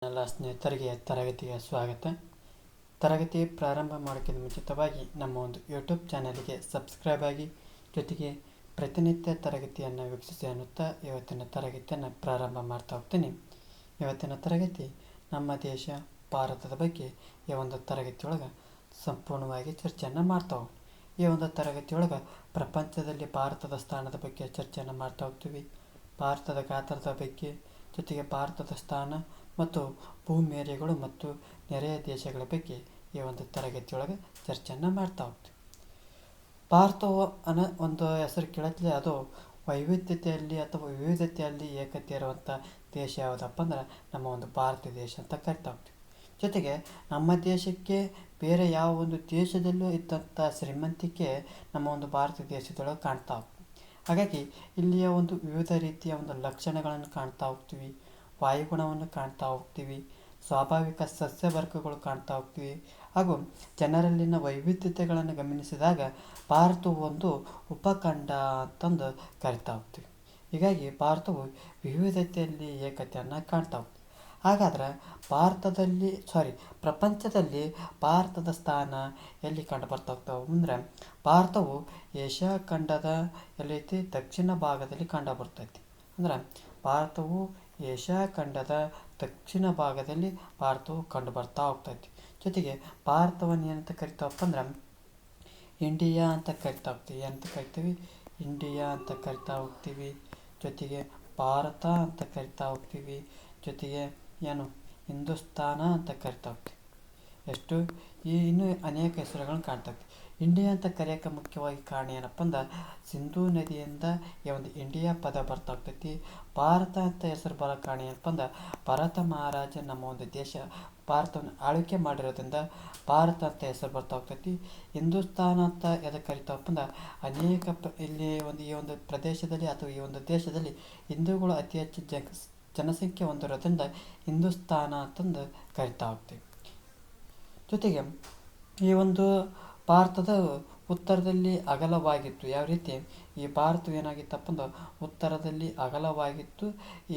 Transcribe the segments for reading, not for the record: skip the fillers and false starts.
ಎಲ್ಲ ಸ್ನೇಹಿತರಿಗೆ ತರಗತಿಗೆ ಸ್ವಾಗತ. ತರಗತಿ ಪ್ರಾರಂಭ ಮಾಡೋಕ್ಕಿಂತ ಮುಂಚಿತವಾಗಿ ನಮ್ಮ ಒಂದು ಯೂಟ್ಯೂಬ್ ಚಾನಲ್ಗೆ ಸಬ್ಸ್ಕ್ರೈಬ್ ಆಗಿ, ಜೊತೆಗೆ ಪ್ರತಿನಿತ್ಯ ತರಗತಿಯನ್ನು ವೀಕ್ಷಿಸಿ ಅನ್ನುತ್ತಾ ಇವತ್ತಿನ ತರಗತಿಯನ್ನು ಪ್ರಾರಂಭ ಮಾಡ್ತಾ ಹೋಗ್ತೀನಿ. ಇವತ್ತಿನ ತರಗತಿ ನಮ್ಮ ದೇಶ ಭಾರತದ ಬಗ್ಗೆ ಈ ಒಂದು ತರಗತಿಯೊಳಗೆ ಸಂಪೂರ್ಣವಾಗಿ ಚರ್ಚೆಯನ್ನು ಮಾಡ್ತಾ ಹೋಗ್ತೀವಿ. ಈ ಒಂದು ತರಗತಿಯೊಳಗೆ ಪ್ರಪಂಚದಲ್ಲಿ ಭಾರತದ ಸ್ಥಾನದ ಬಗ್ಗೆ ಚರ್ಚೆಯನ್ನು ಮಾಡ್ತಾ ಹೋಗ್ತೀವಿ. ಭಾರತದ ಗಾತ್ರದ ಬಗ್ಗೆ, ಜೊತೆಗೆ ಭಾರತದ ಸ್ಥಾನ ಮತ್ತು ಭೂಮೇರೆಗಳು ಮತ್ತು ನೆರೆಯ ದೇಶಗಳ ಬಗ್ಗೆ ಈ ಒಂದು ತರಗತಿಯೊಳಗೆ ಚರ್ಚೆಯನ್ನು ಮಾಡ್ತಾ ಹೋಗ್ತೀವಿ. ಭಾರತವು ಒಂದು ಹೆಸರು ಕೇಳತ್ಲೆ ಅದು ವೈವಿಧ್ಯತೆಯಲ್ಲಿ ಅಥವಾ ವಿವಿಧತೆಯಲ್ಲಿ ಏಕತೆ ಇರುವಂಥ ದೇಶ ಯಾವುದಪ್ಪ ಅಂದ್ರೆ ನಮ್ಮ ಒಂದು ಭಾರತ ದೇಶ ಅಂತ ಕರಿತಾ ಹೋಗ್ತೀವಿ. ಜೊತೆಗೆ ನಮ್ಮ ದೇಶಕ್ಕೆ ಬೇರೆ ಯಾವ ಒಂದು ದೇಶದಲ್ಲೂ ಇದ್ದಂಥ ಶ್ರೀಮಂತಿಕೆ ನಮ್ಮ ಒಂದು ಭಾರತ ದೇಶದೊಳಗೆ ಕಾಣ್ತಾ ಹೋಗ್ತೀವಿ. ಹಾಗಾಗಿ ಇಲ್ಲಿಯ ಒಂದು ವಿವಿಧ ರೀತಿಯ ಒಂದು ಲಕ್ಷಣಗಳನ್ನು ಕಾಣ್ತಾ ಹೋಗ್ತೀವಿ. ವಾಯುಗುಣವನ್ನು ಕಾಣ್ತಾ ಹೋಗ್ತೀವಿ, ಸ್ವಾಭಾವಿಕ ಸಸ್ಯವರ್ಗಗಳು ಕಾಣ್ತಾ ಹೋಗ್ತೀವಿ, ಹಾಗೂ ಜನರಲ್ಲಿನ ವೈವಿಧ್ಯತೆಗಳನ್ನು ಗಮನಿಸಿದಾಗ ಭಾರತವು ಒಂದು ಉಪಖಂಡ ಅಂತಂದು ಕರಿತಾ ಹೋಗ್ತೀವಿ. ಹೀಗಾಗಿ ಭಾರತವು ವಿವಿಧತೆಯಲ್ಲಿ ಏಕತೆಯನ್ನು ಕಾಣ್ತಾ ಹೋಗ್ತೀವಿ. ಹಾಗಾದ್ರೆ ಪ್ರಪಂಚದಲ್ಲಿ ಭಾರತದ ಸ್ಥಾನ ಎಲ್ಲಿ ಕಂಡು ಬರ್ತಾ ಹೋಗ್ತಾವೆ ಅಂದರೆ, ಭಾರತವು ಏಷ್ಯಾ ಖಂಡದ ಎಲ್ಲೈತಿ ದಕ್ಷಿಣ ಭಾಗದಲ್ಲಿ ಕಂಡು ಬರ್ತೈತಿ. ಅಂದ್ರೆ ಭಾರತವು ಏಷ್ಯಾ ಖಂಡದ ದಕ್ಷಿಣ ಭಾಗದಲ್ಲಿ ಭಾರತವು ಕಂಡು ಬರ್ತಾ ಹೋಗ್ತೈತಿ. ಜೊತೆಗೆ ಭಾರತವನ್ನು ಏನಂತ ಕರಿತಾವಪ್ಪ ಅಂದ್ರೆ ಇಂಡಿಯಾ ಅಂತ ಕರಿತಾ ಹೋಗ್ತೀವಿ. ಏನಂತ ಕರಿತೀವಿ? ಇಂಡಿಯಾ ಅಂತ ಕರಿತಾ ಹೋಗ್ತೀವಿ. ಜೊತೆಗೆ ಭಾರತ ಅಂತ ಕರಿತಾ ಹೋಗ್ತೀವಿ. ಜೊತೆಗೆ ಹಿಂದೂಸ್ತಾನ ಅಂತ ಕರಿತಾ ಹೋಗ್ತೀವಿ. ಇನ್ನೂ ಅನೇಕ ಹೆಸರುಗಳನ್ನು ಕಾಣ್ತಾ ಹೋಗ್ತೀವಿ. ಇಂಡಿಯಾ ಅಂತ ಕರೆಯೋಕೆ ಮುಖ್ಯವಾಗಿ ಕಾರಣ ಏನಪ್ಪ ಅಂದ್ರೆ, ಸಿಂಧೂ ನದಿಯಿಂದ ಈ ಒಂದು ಇಂಡಿಯಾ ಪದ ಬರ್ತಾ ಹೋಗ್ತೈತಿ. ಭಾರತ ಅಂತ ಹೆಸರು ಬರೋ ಕಾರಣ ಏನಪ್ಪ ಅಂದ್ರೆ, ಭರತ ಮಹಾರಾಜ ನಮ್ಮ ಒಂದು ದೇಶ ಭಾರತವನ್ನು ಆಳ್ವಿಕೆ ಮಾಡಿರೋದ್ರಿಂದ ಭಾರತ ಅಂತ ಹೆಸರು ಬರ್ತಾ ಹೋಗ್ತೈತಿ. ಹಿಂದೂಸ್ತಾನ ಅಂತ ಎದಕ್ಕೆ ಕರಿತಾವಪ್ಪ ಅಂದ್ರೆ, ಈ ಒಂದು ಪ್ರದೇಶದಲ್ಲಿ ಅಥವಾ ಈ ಒಂದು ದೇಶದಲ್ಲಿ ಹಿಂದೂಗಳು ಅತಿ ಹೆಚ್ಚು ಜನಸಂಖ್ಯೆ ಹೊಂದಿರೋದ್ರಿಂದ ಹಿಂದೂಸ್ತಾನ ಅಂತಂದು ಕರಿತಾ ಹೋಗ್ತೀವಿ. ಜೊತೆಗೆ ಈ ಒಂದು ಭಾರತದ ಉತ್ತರದಲ್ಲಿ ಅಗಲವಾಗಿತ್ತು. ಯಾವ ರೀತಿ ಈ ಭಾರತವು ಏನಾಗಿತ್ತಪ್ಪ ಅಂದ್ರೆ ಉತ್ತರದಲ್ಲಿ ಅಗಲವಾಗಿತ್ತು,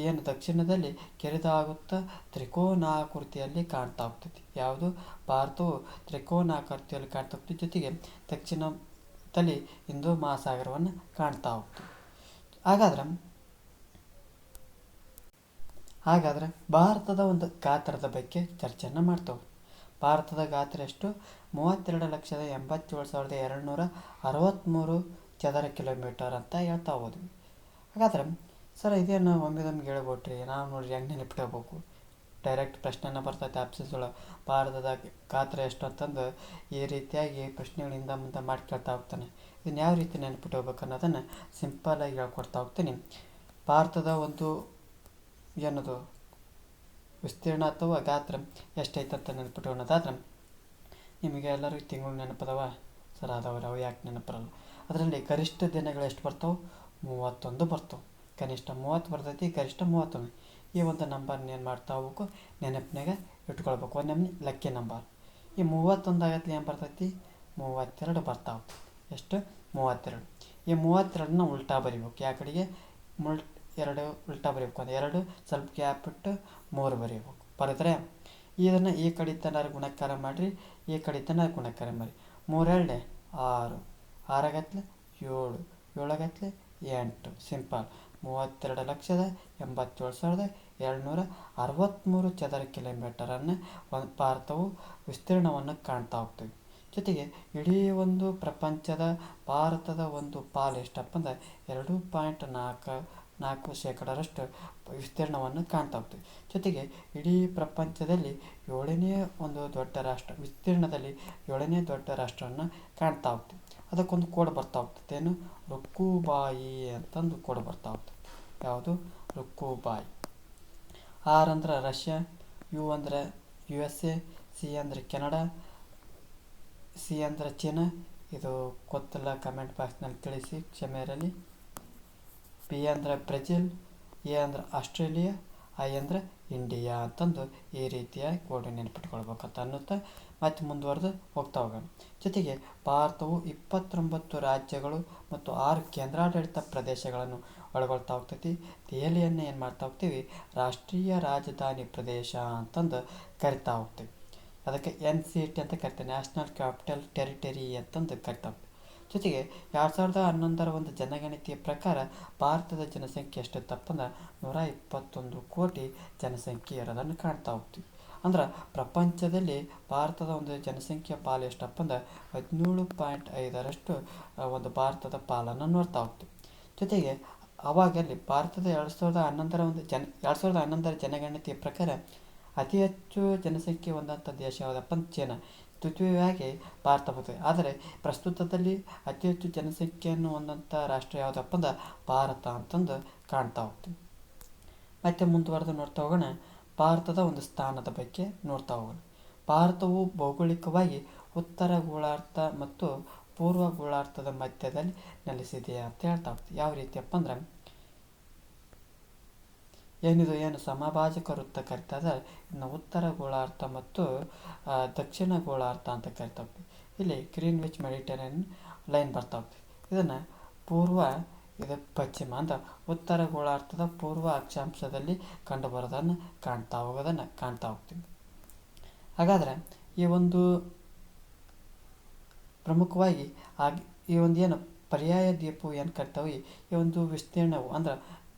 ಏನು ದಕ್ಷಿಣದಲ್ಲಿ ಕೆರೆದಾಗುತ್ತಾ ತ್ರಿಕೋನಾಕೃತಿಯಲ್ಲಿ ಕಾಣ್ತಾ ಹೋಗ್ತೈತಿ. ಯಾವುದು? ಭಾರತವು ತ್ರಿಕೋನಾಕೃತಿಯಲ್ಲಿ ಕಾಣ್ತಾ ಹೋಗ್ತೈತಿ. ಜೊತೆಗೆ ದಕ್ಷಿಣದಲ್ಲಿ ಹಿಂದೂ ಮಹಾಸಾಗರವನ್ನು ಕಾಣ್ತಾ ಹೋಗ್ತೀವಿ. ಹಾಗಾದ್ರೆ ಭಾರತದ ಒಂದು ಗಾತ್ರದ ಬಗ್ಗೆ ಚರ್ಚೆಯನ್ನು ಮಾಡ್ತೇವೆ. ಭಾರತದ ಗಾತ್ರ ಎಷ್ಟು? 32,87,263 ಚದರ ಕಿಲೋಮೀಟರ್ ಅಂತ ಹೇಳ್ತಾ ಹೋದ್ವಿ. ಹಾಗಾದ್ರೆ ಸರ್ ಇದೇನು ಒಮ್ಮೆದೊಮ್ಗೆ ಹೇಳ್ಬಿಟ್ರಿ, ನಾವು ನೋಡ್ರಿ ಹೆಂಗೆ ನೆನಪಿಟ್ಕೋಬೇಕು? ಡೈರೆಕ್ಟ್ ಪ್ರಶ್ನೆನ ಬರ್ತೈತೆ ಆಪ್ಷನ್ಸ್ ಒಳಗೆ, ಭಾರತದ ಗಾತ್ರ ಎಷ್ಟು ಅಂತಂದು ಈ ರೀತಿಯಾಗಿ ಪ್ರಶ್ನೆಗಳಿಂದ ಮುಂದೆ ಮಾಡಿ ಕೇಳ್ತಾ ಹೋಗ್ತಾನೆ. ಇದನ್ನು ಯಾವ ರೀತಿ ನೆನಪಿಟ್ಕೋಬೇಕು ಅನ್ನೋದನ್ನು ಸಿಂಪಲ್ಲಾಗಿ ಹೇಳ್ಕೊಡ್ತಾ ಹೋಗ್ತೀನಿ. ಭಾರತದ ಒಂದು ವಿಸ್ತೀರ್ಣ ಅಥವಾ ಗಾತ್ರ ಎಷ್ಟೈತಂತ ನೆನಪಿಟ್ಕೊಳ್ಳೋದಾದ್ರೆ, ನಿಮಗೆ ಎಲ್ಲರಿಗೂ ತಿಂಗಳು ನೆನಪದವ ಸರ್? ಅವು ಯಾಕೆ ನೆನಪರಲ್ಲ? ಅದರಲ್ಲಿ ಗರಿಷ್ಠ ದಿನಗಳು ಎಷ್ಟು ಬರ್ತಾವೆ? 31 ಬರ್ತಾವೆ. ಕನಿಷ್ಠ 30 ಬರ್ತೈತಿ, ಗರಿಷ್ಠ 31. ಈ ಒಂದು ನಂಬರ್ನ ಏನು ಮಾಡ್ತಾ ಹೋಗ್ಬೇಕು? ನೆನಪಿನಾಗ ಇಟ್ಕೊಳ್ಬೇಕು. ಒಂದು ನಮ್ನಿ ಲಕ್ಕಿ ನಂಬರ್. ಈ 31 ಆಗತ್ಲೆ ಏನು ಬರ್ತೈತಿ? 32 ಬರ್ತಾವೆ. ಎಷ್ಟು? 32. ಈ 32ನ ಉಲ್ಟಾ ಬರಿಬೇಕು. ಯಾವ ಕಡೆಗೆ? 2 ಉಲ್ಟಾ ಬರೀಬೇಕು. ಒಂದು 2 ಸ್ವಲ್ಪ ಗ್ಯಾಪ್ ಬಿಟ್ಟು 3 ಬರೀಬೇಕು. ಬರೆದ್ರೆ ಇದನ್ನು ಈ ಕಡೆ ತನಕ ಗುಣಕಾರ ಮಾಡಿರಿ, ಈ ಕಡೆ ತನಕ ಗುಣಕಾರ ಮಾಡಿ. 3 2 6, 6 ಗತ್ಲೆ 7, 7 ಗತ್ಲೆ 8. ಸಿಂಪಲ್. 32,87,263 ಚದರ ಕಿಲೋಮೀಟರನ್ನು ಭಾರತವು ವಿಸ್ತೀರ್ಣವನ್ನು ಕಾಣ್ತಾ ಹೋಗ್ತೀವಿ. ಜೊತೆಗೆ ಇಡೀ ಒಂದು ಪ್ರಪಂಚದ ಭಾರತದ ಒಂದು ಪಾಲು ಎಷ್ಟಪ್ಪ ಅಂದ್ರೆ 2.44% ವಿಸ್ತೀರ್ಣವನ್ನು ಕಾಣ್ತಾ ಹೋಗ್ತೀವಿ. ಜೊತೆಗೆ ಇಡೀ ಪ್ರಪಂಚದಲ್ಲಿ 7ನೇ ಒಂದು ದೊಡ್ಡ ರಾಷ್ಟ್ರ, ವಿಸ್ತೀರ್ಣದಲ್ಲಿ 7ನೇ ದೊಡ್ಡ ರಾಷ್ಟ್ರವನ್ನು ಕಾಣ್ತಾ ಹೋಗ್ತೀವಿ. ಅದಕ್ಕೊಂದು ಕೋಡ್ ಬರ್ತಾ ಹೋಗ್ತೈತೆ. ಏನು? ರುಕ್ಕುಬಾಯಿ ಅಂತಂದು ಕೋಡ್ ಬರ್ತಾ ಹೋಗ್ತೈತೆ. ಯಾವುದು? ರುಕ್ಕುಬಾಯಿ. ಆರ್ ಅಂದ್ರೆ ರಷ್ಯಾ, ಯು ಅಂದ್ರೆ USA, ಸಿ ಅಂದ್ರೆ ಕೆನಡಾ, ಸಿ ಅಂದ್ರೆ ಚೀನಾ. ಇದು ಗೊತ್ತಿಲ್ಲ ಕಮೆಂಟ್ ಬಾಕ್ಸ್ನಲ್ಲಿ ತಿಳಿಸಿ, ಕ್ಷಮೆ ಇರಲಿ. ಬಿ ಅಂದ್ರೆ ಬ್ರೆಜಿಲ್, ಎ ಅಂದ್ರೆ ಆಸ್ಟ್ರೇಲಿಯಾ, ಐ ಅಂದ್ರೆ ಇಂಡಿಯಾ ಅಂತಂದು ಈ ರೀತಿಯ ಕೋಡ್ ನೆನಪಿಟ್ಕೊಳ್ಬೇಕಂತ ಅನ್ನುತ್ತಾ ಮತ್ತೆ ಮುಂದುವರೆದು ಹೋಗ್ತಾ ಹೋಗೋಣ. ಜೊತೆಗೆ ಭಾರತವು 29 ರಾಜ್ಯಗಳು ಮತ್ತು 6 ಕೇಂದ್ರಾಡಳಿತ ಪ್ರದೇಶಗಳನ್ನು ಒಳಗೊಳ್ತಾ ಹೋಗ್ತೈತಿ. ದೆಹಲಿಯನ್ನು ಏನು ಮಾಡ್ತಾ ಹೋಗ್ತೀವಿ, ರಾಷ್ಟ್ರೀಯ ರಾಜಧಾನಿ ಪ್ರದೇಶ ಅಂತಂದು ಕರಿತಾ ಹೋಗ್ತೀವಿ. ಅದಕ್ಕೆ NCT ಅಂತ ಕರಿತೀವಿ, ನ್ಯಾಷನಲ್ ಕ್ಯಾಪಿಟಲ್ ಟೆರಿಟರಿ ಅಂತಂದು ಕರಿತಾ ಹೋಗ್ತೀವಿ. ಜೊತೆಗೆ 2011 ಒಂದು ಜನಗಣತಿಯ ಪ್ರಕಾರ ಭಾರತದ ಜನಸಂಖ್ಯೆ ಎಷ್ಟಿತ್ತಪ್ಪಂದ್ರೆ 121 ಕೋಟಿ ಜನಸಂಖ್ಯೆ ಇರೋದನ್ನು ಕಾಣ್ತಾ ಹೋಗ್ತೀವಿ. ಅಂದ್ರೆ ಪ್ರಪಂಚದಲ್ಲಿ ಭಾರತದ ಒಂದು ಜನಸಂಖ್ಯೆಯ ಪಾಲು ಎಷ್ಟಪ್ಪ ಅಂದ್ರೆ 17.5ರಷ್ಟು ಒಂದು ಭಾರತದ ಪಾಲನ್ನು ನೋಡ್ತಾ ಹೋಗ್ತೀವಿ. ಜೊತೆಗೆ ಅವಾಗಲ್ಲಿ ಭಾರತದ 2011 ಜನಗಣತಿಯ ಪ್ರಕಾರ ಅತಿ ಹೆಚ್ಚು ಜನಸಂಖ್ಯೆ ಹೊಂದಂಥ ದೇಶ ಯಾವುದಪ್ಪ ಅಂತ ಚೀನಾ, ದ್ವಿತೀಯವಾಗಿ ಭಾರತ ಬರ್ತದೆ. ಆದರೆ ಪ್ರಸ್ತುತದಲ್ಲಿ ಅತಿ ಹೆಚ್ಚು ಜನಸಂಖ್ಯೆಯನ್ನು ಹೊಂದಂಥ ರಾಷ್ಟ್ರ ಯಾವುದಪ್ಪ ಅಂದ್ರೆ ಭಾರತ ಅಂತಂದು ಕಾಣ್ತಾ ಹೋಗ್ತೀವಿ. ಮತ್ತೆ ಮುಂದುವರೆದು ನೋಡ್ತಾ ಹೋಗೋಣ, ಭಾರತದ ಒಂದು ಸ್ಥಾನದ ಬಗ್ಗೆ ನೋಡ್ತಾ ಹೋಗೋಣ. ಭಾರತವು ಭೌಗೋಳಿಕವಾಗಿ ಉತ್ತರ ಗೋಳಾರ್ಧ ಮತ್ತು ಪೂರ್ವ ಗೋಳಾರ್ಧದ ಮಧ್ಯದಲ್ಲಿ ನೆಲೆಸಿದೆ ಅಂತ ಹೇಳ್ತಾ ಹೋಗ್ತೀವಿ. ಯಾವ ರೀತಿಯಪ್ಪ ಅಂದ್ರೆ ಏನು ಸಮಭಾಜಕ ವೃತ್ತ ಕರಿತದ, ಇನ್ನು ಉತ್ತರ ಗೋಳಾರ್ಧ ಮತ್ತು ದಕ್ಷಿಣ ಗೋಳಾರ್ಧ ಅಂತ ಕರಿತಾ ಹೋಗ್ತೀವಿ. ಇಲ್ಲಿ ಗ್ರೀನ್ವಿಚ್ ಮೆಡಿಟರೇನಿಯನ್ ಲೈನ್ ಬರ್ತಾ ಹೋಗ್ತೀವಿ. ಇದನ್ನು ಪೂರ್ವ, ಇದು ಪಶ್ಚಿಮ ಅಂದ್ರೆ ಉತ್ತರ ಗೋಳಾರ್ಧದ ಪೂರ್ವ ಅಕ್ಷಾಂಶದಲ್ಲಿ ಕಂಡುಬರೋದನ್ನು ಕಾಣ್ತಾ ಹೋಗ್ತೀವಿ. ಹಾಗಾದರೆ ಈ ಒಂದು ಪ್ರಮುಖವಾಗಿ ಈ ಒಂದು ಏನು ಪರ್ಯಾಯ ದ್ವೀಪವು ಏನು ಕರಿತಾವೆ, ಈ ಒಂದು ವಿಸ್ತೀರ್ಣವು ಅಂದ್ರೆ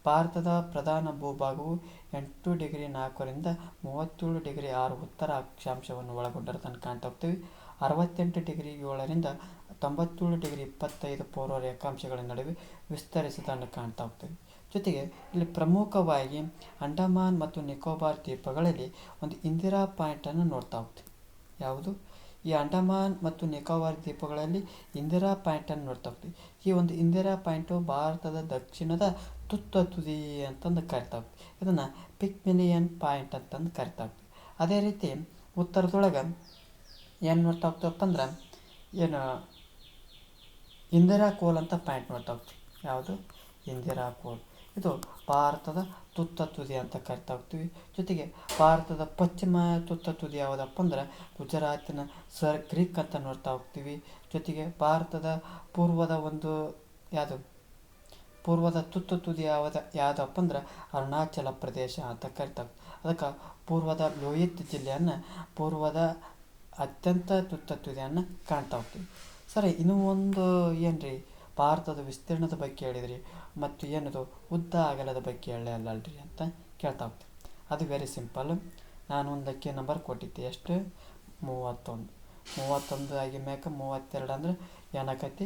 ಭಾರತದ ಪ್ರಧಾನ ಭೂಭಾಗವು 8°4' 37°6' ಉತ್ತರ ಅಕ್ಷಾಂಶವನ್ನು ಒಳಗೊಂಡಿರೋದನ್ನು ಕಾಣ್ತಾ ಹೋಗ್ತೀವಿ. 68°7' 97°25' ಪೂರ್ವ ರೇಖಾಂಶಗಳ ನಡುವೆ ವಿಸ್ತರಿಸುವುದನ್ನು ಕಾಣ್ತಾ ಹೋಗ್ತೀವಿ. ಜೊತೆಗೆ ಇಲ್ಲಿ ಪ್ರಮುಖವಾಗಿ ಅಂಡಮಾನ್ ಮತ್ತು ನಿಕೋಬಾರ್ ದ್ವೀಪಗಳಲ್ಲಿ ಒಂದು ಇಂದಿರಾ ಪಾಯಿಂಟನ್ನು ನೋಡ್ತಾ ಹೋಗ್ತೀವಿ. ಯಾವುದು? ಈ ಅಂಡಮಾನ್ ಮತ್ತು ನಿಕೋಬಾರ್ ದ್ವೀಪಗಳಲ್ಲಿ ಇಂದಿರಾ ಪಾಯಿಂಟನ್ನು ನೋಡ್ತಾ ಹೋಗ್ತೀವಿ. ಈ ಒಂದು ಇಂದಿರಾ ಪಾಯಿಂಟು ಭಾರತದ ದಕ್ಷಿಣದ ತುತ್ತ ತುದಿ ಅಂತಂದು ಕರಿತಾ ಹೋಗ್ತೀವಿ. ಇದನ್ನು ಪಿಗ್ಮಿಲಿಯನ್ ಪಾಯಿಂಟ್ ಅಂತಂದು ಕರಿತಾ ಹೋಗ್ತೀವಿ. ಅದೇ ರೀತಿ ಉತ್ತರದೊಳಗೆ ಏನು ನೋಡ್ತಾ ಹೋಗ್ತೀವಪ್ಪ ಅಂದ್ರೆ ಇಂದಿರಾ ಕೋಲ್ ಅಂತ ಪಾಯಿಂಟ್ ನೋಡ್ತಾ ಹೋಗ್ತೀವಿ. ಯಾವುದು? ಇಂದಿರಾ ಕೋಲ್. ಇದು ಭಾರತದ ತುತ್ತ ತುದಿ ಅಂತ ಕರಿತಾ ಹೋಗ್ತೀವಿ. ಜೊತೆಗೆ ಭಾರತದ ಪಶ್ಚಿಮ ತುತ್ತ ತುದಿ ಯಾವುದಪ್ಪ ಅಂದ್ರೆ ಗುಜರಾತಿನ ಸರ್ ಕ್ರೀಕ್ ಅಂತ ನೋಡ್ತಾ ಹೋಗ್ತೀವಿ. ಜೊತೆಗೆ ಭಾರತದ ಪೂರ್ವದ ಒಂದು ಪೂರ್ವದ ತುತ್ತ ತುದಿ ಯಾವುದಪ್ಪ ಅಂದ್ರೆ ಅರುಣಾಚಲ ಪ್ರದೇಶ ಅಂತ ಕರಿತಾ ಹೋಗ್ತೀವಿ. ಅದಕ್ಕೆ ಪೂರ್ವದ ಲೋಹಿತ್ ಜಿಲ್ಲೆಯನ್ನು ಪೂರ್ವದ ಅತ್ಯಂತ ತುತ್ತ ತುದಿಯನ್ನು ಕಾಣ್ತಾ ಹೋಗ್ತೀವಿ. ಸರಿ, ಇನ್ನೂ ಒಂದು ಏನ್ರಿ, ಭಾರತದ ವಿಸ್ತೀರ್ಣದ ಬಗ್ಗೆ ಹೇಳಿದ್ರಿ ಮತ್ತು ಏನದು ಉದ್ದ ಅಗಲದ ಬಗ್ಗೆ ಹೇಳಲ್ರಿ ಅಂತ ಕೇಳ್ತಾ ಹೋಗ್ತೀವಿ. ಅದು ವೆರಿ ಸಿಂಪಲ್. ನಾನು ಒಂದಕ್ಕೆ ನಂಬರ್ ಕೊಟ್ಟಿದ್ದೆ, ಎಷ್ಟು? 31 ಆಗಿ ಮ್ಯಾಕ 32 ಅಂದ್ರೆ ಏನಾಕೈತಿ,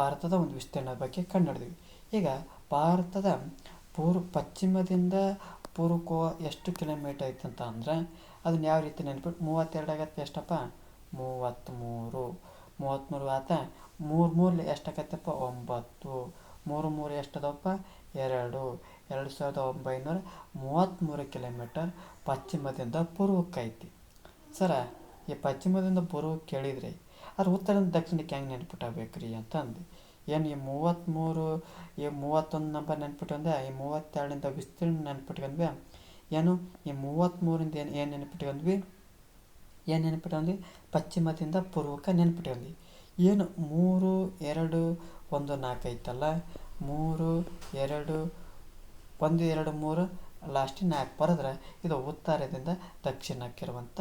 ಭಾರತದ ಒಂದು ವಿಸ್ತೀರ್ಣದ ಬಗ್ಗೆ ಕಂಡುಹಿಡಿದ್ವಿ. ಈಗ ಭಾರತದ ಪಶ್ಚಿಮದಿಂದ ಪೂರ್ವಕ್ಕೋ ಎಷ್ಟು ಕಿಲೋಮೀಟರ್ ಐತೆ ಅಂತ ಅಂದ್ರೆ ಅದನ್ನ ಯಾವ ರೀತಿ ನೆನ್ಪಿಟ್ಟು 32 ಆಗತ್ತೆ, ಎಷ್ಟಪ್ಪ? 33 ಆತ. 3 ಎಷ್ಟಾಗತ್ತಪ್ಪ? 9. 3 ಎಷ್ಟದಪ್ಪ? 2. 2933 ಕಿಲೋಮೀಟರ್ ಪಶ್ಚಿಮದಿಂದ ಪೂರ್ವಕ್ಕೆ ಐತಿ. ಸರ, ಈ ಪಶ್ಚಿಮದಿಂದ ಪೂರ್ವಕ್ಕೆ ಕೇಳಿದ್ರಿ, ಅದು ಉತ್ತರದಿಂದ ದಕ್ಷಿಣಕ್ಕೆ ಹೆಂಗೆ ನೆನ್ಪಿಟ್ಟಾಗಬೇಕ್ರಿ ಅಂತ ಅಂದು. ಏನು ಈ 31 ನಂಬರ್ ನೆನ್ಪಿಟ್ಕೊಂಡೆ, ಈ 32ರಿಂದ ವಿಸ್ತೀರ್ಣ ನೆನ್ಪಿಟ್ಕೊಂಡ್ವಿ. ಏನು ಈ 33ರಿಂದ ಏನು ನೆನ್ಪಿಟ್ಕೊಂಡ್ವಿ? ಪಶ್ಚಿಮದಿಂದ ಪೂರ್ವಕ್ಕೆ ನೆನ್ಪಿಟ್ಕೊಂಡ್ವಿ. ಏನು 3, 2, 1, 4 ಐತಲ್ಲ, 3, 2, 1, 2, 3 ಲಾಸ್ಟಿಗೆ 4 ಬರೆದ್ರೆ ಇದು ಉತ್ತರದಿಂದ ದಕ್ಷಿಣಕ್ಕಿರುವಂಥ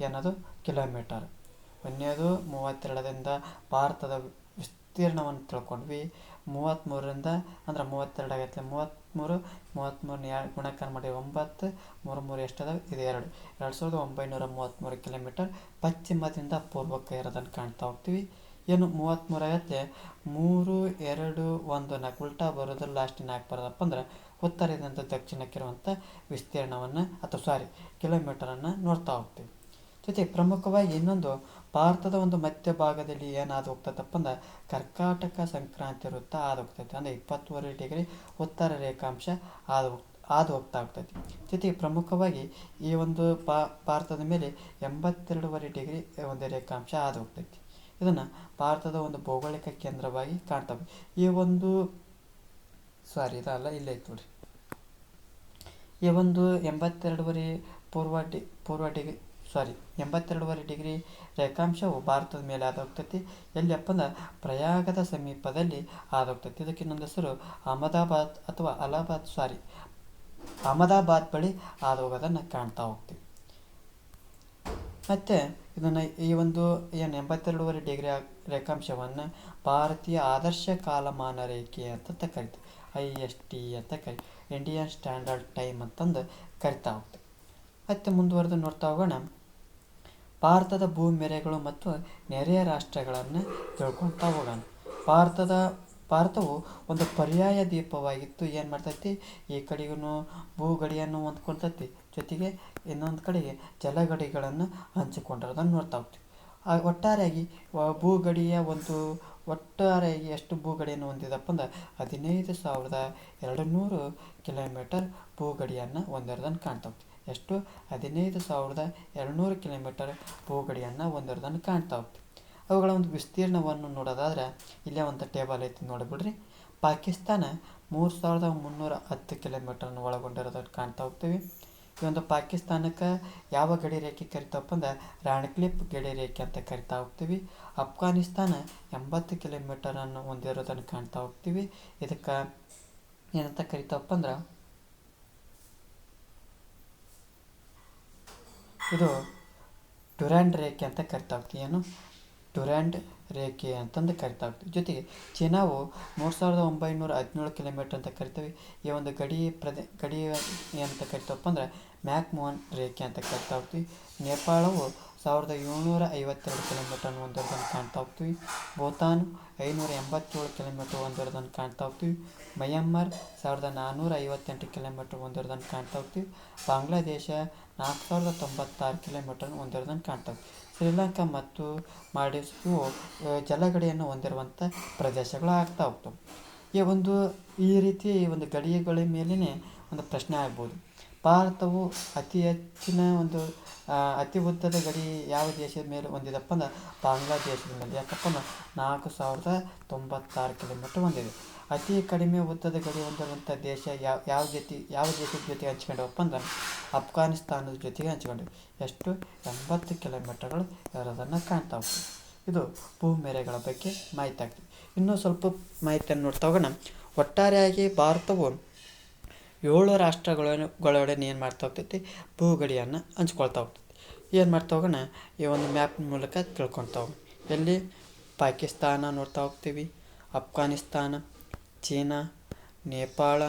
ಏನದು ಕಿಲೋಮೀಟರ್. ಒಂದೇದು 32ರಿಂದ ಭಾರತದ ವಿಸ್ತೀರ್ಣವನ್ನು ತಿಳ್ಕೊಂಡ್ವಿ. 33ರಿಂದ ಅಂದ್ರೆ 32 ಆಗತ್ತೆ, 33 ಗುಣಾಕಾರ ಮಾಡಿ 9, 3 ಎಷ್ಟದಾವೆ? ಇದು 2. 2933 ಕಿಲೋಮೀಟರ್ ಪಶ್ಚಿಮದಿಂದ ಪೂರ್ವಕ್ಕೆ ಇರೋದನ್ನು ಕಾಣ್ತಾ ಹೋಗ್ತೀವಿ. ಏನು 33 ಆಗತ್ತೆ, 3, 2, 1, 4 ಉಲ್ಟಾ ಬರೋದು, ಲಾಸ್ಟ್ 4 ಬರೋದಪ್ಪ ಅಂದ್ರೆ ಉತ್ತರದಿಂದ ದಕ್ಷಿಣಕ್ಕಿರುವಂಥ ವಿಸ್ತೀರ್ಣವನ್ನು ಕಿಲೋಮೀಟರನ್ನು ನೋಡ್ತಾ ಹೋಗ್ತೀವಿ. ಜೊತೆ ಪ್ರಮುಖವಾಗಿ ಇನ್ನೊಂದು, ಭಾರತದ ಒಂದು ಮಧ್ಯಭಾಗದಲ್ಲಿ ಏನಾದ್ರು ಹೋಗ್ತದಪ್ಪ ಅಂದ್ರೆ ಕರ್ಕಾಟಕ ಸಂಕ್ರಾಂತಿ ವೃತ್ತ ಹಾದು ಹೋಗ್ತೈತಿ. ಅಂದರೆ 20.5 ಉತ್ತರ ರೇಖಾಂಶ ಹಾದು ಹೋಗ್ತೈತಿ. ಜೊತೆಗೆ ಪ್ರಮುಖವಾಗಿ ಈ ಒಂದು ಭಾರತದ ಮೇಲೆ 82.5 ಒಂದು ರೇಖಾಂಶ ಹಾದು ಹೋಗ್ತೈತಿ. ಇದನ್ನು ಭಾರತದ ಒಂದು ಭೌಗೋಳಿಕ ಕೇಂದ್ರವಾಗಿ ಕಾಣ್ತವೆ. ಈ ಒಂದು ಇದಲ್ಲ, ಇಲ್ಲೇ ಐತೆ ನೋಡ್ರಿ. ಈ ಒಂದು 82.5 ಪೂರ್ವ 82.5 ಡಿಗ್ರಿ ರೇಖಾಂಶವು ಭಾರತದ ಮೇಲೆ ಹಾದೋಗ್ತೈತಿ. ಎಲ್ಲಿಯಪ್ಪ ಅಂದ್ರೆ ಪ್ರಯಾಗದ ಸಮೀಪದಲ್ಲಿ ಹಾದೋಗ್ತೈತಿ. ಇದಕ್ಕೆ ಇನ್ನೊಂದು ಹೆಸರು ಅಹಮದಾಬಾದ್ ಬಳಿ ಹಾದೋಗೋದನ್ನು ಕಾಣ್ತಾ ಹೋಗ್ತೀವಿ. ಮತ್ತು ಇದನ್ನು ಈ ಒಂದು 82.5 ಡಿಗ್ರಿ ರೇಖಾಂಶವನ್ನು ಭಾರತೀಯ ಆದರ್ಶ ಕಾಲಮಾನ ರೇಖೆ ಅಂತ ಕರಿತೀವಿ. IST ಅಂತ ಇಂಡಿಯನ್ ಸ್ಟ್ಯಾಂಡರ್ಡ್ ಟೈಮ್ ಅಂತಂದು ಕರಿತಾ ಹೋಗ್ತೀವಿ. ಮತ್ತು ಮುಂದುವರೆದು ನೋಡ್ತಾ ಹೋಗೋಣ. ಭಾರತದ ಭೂಮೆರೆಗಳು ಮತ್ತು ನೆರೆಯ ರಾಷ್ಟ್ರಗಳನ್ನು ತಿಳ್ಕೊಳ್ತಾ ಹೋಗೋಣ. ಭಾರತವು ಒಂದು ಪರ್ಯಾಯ ದ್ವೀಪವಾಗಿತ್ತು. ಏನು ಮಾಡ್ತೈತಿ, ಈ ಕಡೆಗೂ ಭೂಗಡಿಯನ್ನು ಹೊಂದ್ಕೊಳ್ತೈತಿ, ಜೊತೆಗೆ ಇನ್ನೊಂದು ಕಡೆಗೆ ಜಲಗಡಿಗಳನ್ನು ಹಂಚಿಕೊಂಡಿರೋದನ್ನು ನೋಡ್ತಾ ಹೋಗ್ತೀವಿ. ಒಟ್ಟಾರೆಯಾಗಿ ಒಟ್ಟಾರೆಯಾಗಿ ಎಷ್ಟು ಭೂಗಡಿಯನ್ನು ಹೊಂದಿದಪ್ಪ ಅಂದ್ರೆ 15,200 ಕಿಲೋಮೀಟರ್ ಭೂಗಡಿಯನ್ನು ಹೊಂದಿರೋದನ್ನು ಕಾಣ್ತಾ ಹೋಗ್ತೀವಿ. ಎಷ್ಟು? 15,200 ಕಿಲೋಮೀಟರ್ ಭೂಗಡಿಯನ್ನು ಹೊಂದಿರೋದನ್ನು ಕಾಣ್ತಾ ಹೋಗ್ತೀವಿ. ಅವುಗಳ ಒಂದು ವಿಸ್ತೀರ್ಣವನ್ನು ನೋಡೋದಾದ್ರೆ ಇಲ್ಲೇ ಒಂದು ಟೇಬಲ್ ಐತಿ, ನೋಡಿಬಿಡ್ರಿ. ಪಾಕಿಸ್ತಾನ 3,310 ಕಿಲೋಮೀಟರ್ನ ಒಳಗೊಂಡಿರೋದನ್ನು ಕಾಣ್ತಾ ಹೋಗ್ತೀವಿ. ಈ ಒಂದು ಪಾಕಿಸ್ತಾನಕ್ಕೆ ಯಾವ ಗಡಿ ರೇಖೆ ಕರಿತಾವಪ್ಪ ಅಂದ್ರೆ ರಾಣಿಕ್ಲಿಪ್ ಗಡಿ ರೇಖೆ ಅಂತ ಕರಿತಾ ಹೋಗ್ತೀವಿ. ಅಫ್ಘಾನಿಸ್ತಾನ 80 ಕಿಲೋಮೀಟರನ್ನು ಹೊಂದಿರೋದನ್ನು ಕಾಣ್ತಾ ಹೋಗ್ತೀವಿ. ಇದಕ್ಕೆ ಏನಂತ ಕರಿತಾವಪ್ಪ ಅಂದ್ರೆ ಇದು ಡ್ಯುರಾಂಡ್ ರೇಖೆ ಅಂತ ಕರಿತಾ ಹೋಗ್ತೀವಿ. ಏನು? ಡ್ಯುರಾಂಡ್ ರೇಖೆ ಅಂತಂದು ಕರಿತಾ ಹೋಗ್ತೀವಿ. ಜೊತೆಗೆ ಚೀನಾವು 3,917 ಕಿಲೋಮೀಟರ್ ಅಂತ ಕರಿತೀವಿ. ಈ ಒಂದು ಗಡಿ ಏನಂತ ಕರಿತಾವಪ್ಪ ಅಂದ್ರೆ ಮ್ಯಾಕ್ಮೋಹನ್ ರೇಖೆ ಅಂತ ಕರಿತಾ ಹೋಗ್ತೀವಿ. ನೇಪಾಳವು 1,752 ಕಿಲೋಮೀಟರ್ ಹೊಂದಿರೋದನ್ನು ಕಾಣ್ತಾ ಹೋಗ್ತೀವಿ. ಭೂತಾನ್ 587 ಕಿಲೋಮೀಟರ್ ಹೊಂದಿರೋದನ್ನು ಕಾಣ್ತಾ ಹೋಗ್ತೀವಿ. ಮಯನ್ಮಾರ್ 1,458 ಕಿಲೋಮೀಟರ್ ಹೊಂದಿರೋದನ್ನು ಕಾಣ್ತಾ ಹೋಗ್ತೀವಿ. ಬಾಂಗ್ಲಾದೇಶ 4,096 ಕಿಲೋಮೀಟರ್ ಹೊಂದಿರೋದನ್ನು ಕಾಣ್ತಾ ಹೋಗ್ತೀವಿ. ಶ್ರೀಲಂಕಾ ಮತ್ತು ಮಾಲ್ಡೀವ್ಸ್ ಇವು ಜಲಗಡಿಯನ್ನು ಹೊಂದಿರುವಂಥ ಪ್ರದೇಶಗಳು ಆಗ್ತಾ ಹೋಗ್ತವೆ. ಈ ರೀತಿ ಒಂದು ಗಡಿಗಳ ಮೇಲೇ ಒಂದು ಪ್ರಶ್ನೆ ಆಗ್ಬೋದು. ಭಾರತವು ಅತಿ ಉದ್ದದ ಗಡಿ ಯಾವ ದೇಶದ ಮೇಲೆ ಹೊಂದಿದಪ್ಪ ಅಂದ್ರೆ ಬಾಂಗ್ಲಾದೇಶದ ಮೇಲೆ. ಯಾಕಪ್ಪ ಅಂದ್ರೆ 4,096 ಕಿಲೋಮೀಟರ್ ಹೊಂದಿದೆ. ಅತಿ ಕಡಿಮೆ ಉದ್ದದ ಗಡಿ ಹೊಂದಿರುವಂಥ ದೇಶ ಯಾವ ದೇಶದ ಜೊತೆ ಹಂಚ್ಕೊಂಡವಪ್ಪ ಅಂದ್ರೆ ಅಫ್ಘಾನಿಸ್ತಾನದ ಜೊತೆಗೆ ಹಂಚ್ಕೊಂಡಿವೆ. ಎಷ್ಟು? 80 ಕಿಲೋಮೀಟರ್ಗಳು ಇರೋದನ್ನು ಕಾಣ್ತಾ ಹೋಗ್ತೀವಿ. ಇದು ಭೂಮೆರೆಗಳ ಬಗ್ಗೆ ಮಾಹಿತಿ ಆಗ್ತದೆ. ಇನ್ನೂ ಸ್ವಲ್ಪ ಮಾಹಿತಿಯನ್ನು ನೋಡ್ತಾ ಹೋಗೋಣ. ಒಟ್ಟಾರೆಯಾಗಿ ಭಾರತವು 7 ರಾಷ್ಟ್ರಗಳೊಡನೆ ಏನು ಮಾಡ್ತಾ ಹೋಗ್ತೈತಿ, ಭೂಗಡಿಯನ್ನು ಹಂಚ್ಕೊಳ್ತಾ ಹೋಗ್ತೈತಿ. ಏನು ಮಾಡ್ತಾ ಹೋಗೋಣ, ಈ ಒಂದು ಮ್ಯಾಪ್ ಮೂಲಕ ತಿಳ್ಕೊಳ್ತಾ ಹೋಗೋಣ. ಎಲ್ಲಿ? ಪಾಕಿಸ್ತಾನ ನೋಡ್ತಾ ಹೋಗ್ತೀವಿ, ಅಫ್ಘಾನಿಸ್ತಾನ, ಚೀನಾ, ನೇಪಾಳ,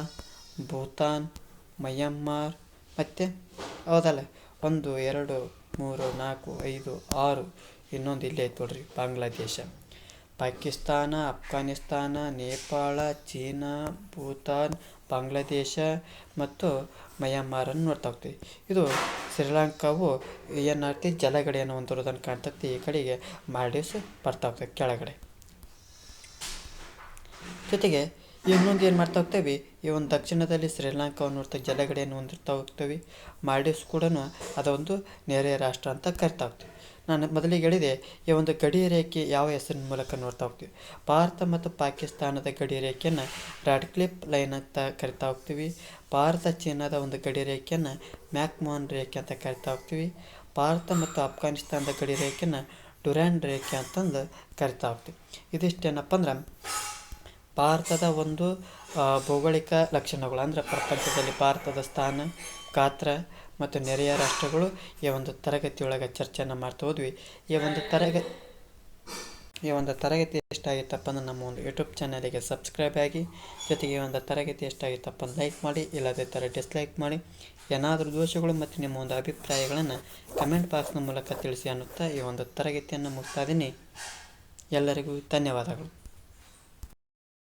ಭೂತಾನ್, ಮಯನ್ಮಾರ್, ಮತ್ತು ಹೌದಲ್ಲ 1 2 3 4 5 6 ಇನ್ನೊಂದು ಇಲ್ಲೇ ಐತೆ ನೋಡ್ರಿ, ಬಾಂಗ್ಲಾದೇಶ. ಪಾಕಿಸ್ತಾನ, ಅಫ್ಘಾನಿಸ್ತಾನ, ನೇಪಾಳ, ಚೀನಾ, ಭೂತಾನ್, ಬಾಂಗ್ಲಾದೇಶ ಮತ್ತು ಮಯನ್ಮಾರನ್ನು ನೋಡ್ತಾ ಹೋಗ್ತೀವಿ. ಇದು ಶ್ರೀಲಂಕಾವು ಏನಾಗ್ತಿ ಜಲಗಡಿಯನ್ನು ಹೊಂದಿರೋದನ್ನು ಕಾಣ್ತೈತಿ. ಈ ಕಡೆಗೆ ಮಾಲ್ಡೀವ್ಸ್ ಬರ್ತಾ ಹೋಗ್ತೈತಿ ಕೆಳಗಡೆ. ಜೊತೆಗೆ ಇನ್ನೊಂದು ಏನು ಮಾಡ್ತಾ ಹೋಗ್ತೇವೆ, ಈ ಒಂದು ದಕ್ಷಿಣದಲ್ಲಿ ಶ್ರೀಲಂಕಾವನ್ನು ನೋಡ್ತಾ ಜಲಗಡಿಯನ್ನು ಹೊಂದಿರ್ತಾ ಹೋಗ್ತೇವೆ. ಮಾಲ್ಡೀವ್ಸ್ ಕೂಡ ಅದೊಂದು ನೆರೆಯ ರಾಷ್ಟ್ರ ಅಂತ ಕರಿತಾ ಹೋಗ್ತೀವಿ. ನಾನು ಮೊದಲಿಗೆ ಹೇಳಿದೆ, ಈ ಒಂದು ಗಡಿ ರೇಖೆ ಯಾವ ಹೆಸರಿನ ಮೂಲಕ ನೋಡ್ತಾ ಹೋಗ್ತೀವಿ. ಭಾರತ ಮತ್ತು ಪಾಕಿಸ್ತಾನದ ಗಡಿ ರೇಖೆಯನ್ನು ರಾಡ್ಕ್ಲಿಪ್ ಲೈನ್ ಅಂತ ಕರಿತಾ ಹೋಗ್ತೀವಿ. ಭಾರತ ಚೀನಾದ ಒಂದು ಗಡಿ ರೇಖೆಯನ್ನು ಮ್ಯಾಕ್ಮೋಹನ್ ರೇಖೆ ಅಂತ ಕರಿತಾ ಹೋಗ್ತೀವಿ. ಭಾರತ ಮತ್ತು ಅಫ್ಘಾನಿಸ್ತಾನದ ಗಡಿ ರೇಖೆಯನ್ನು ಡ್ಯುರಾಂಡ್ ರೇಖೆ ಅಂತಂದು ಕರಿತಾ ಹೋಗ್ತೀವಿ. ಇದಿಷ್ಟೇನಪ್ಪ ಅಂದ್ರೆ ಭಾರತದ ಒಂದು ಭೌಗೋಳಿಕ ಲಕ್ಷಣಗಳು. ಅಂದರೆ ಪ್ರಪಂಚದಲ್ಲಿ ಭಾರತದ ಸ್ಥಾನ, ಗಾತ್ರ ಮತ್ತು ನೆರೆಯ ರಾಷ್ಟ್ರಗಳು ಈ ಒಂದು ತರಗತಿಯೊಳಗೆ ಚರ್ಚೆಯನ್ನು ಮಾಡ್ತಾ ಹೋದ್ವಿ. ಈ ಒಂದು ತರಗತಿ ಎಷ್ಟಾಗಿತ್ತಪ್ಪ ಅಂದ್ರೆ ನಮ್ಮ ಒಂದು ಯೂಟ್ಯೂಬ್ ಚಾನಲಿಗೆ ಸಬ್ಸ್ಕ್ರೈಬ್ ಆಗಿ, ಜೊತೆಗೆ ಈ ಒಂದು ತರಗತಿ ಎಷ್ಟಾಗಿತ್ತಪ್ಪ ಅಂದ್ರೆ ಲೈಕ್ ಮಾಡಿ, ಇಲ್ಲದೇ ಥರ ಡಿಸ್ಲೈಕ್ ಮಾಡಿ. ಏನಾದರೂ ದೋಷಗಳು ಮತ್ತು ನಿಮ್ಮ ಒಂದು ಅಭಿಪ್ರಾಯಗಳನ್ನು ಕಮೆಂಟ್ ಬಾಕ್ಸ್ನ ಮೂಲಕ ತಿಳಿಸಿ ಅನ್ನುತ್ತಾ ಈ ಒಂದು ತರಗತಿಯನ್ನು ಮುಗ್ತಾ ಇದ್ದೀನಿ. ಎಲ್ಲರಿಗೂ ಧನ್ಯವಾದಗಳು.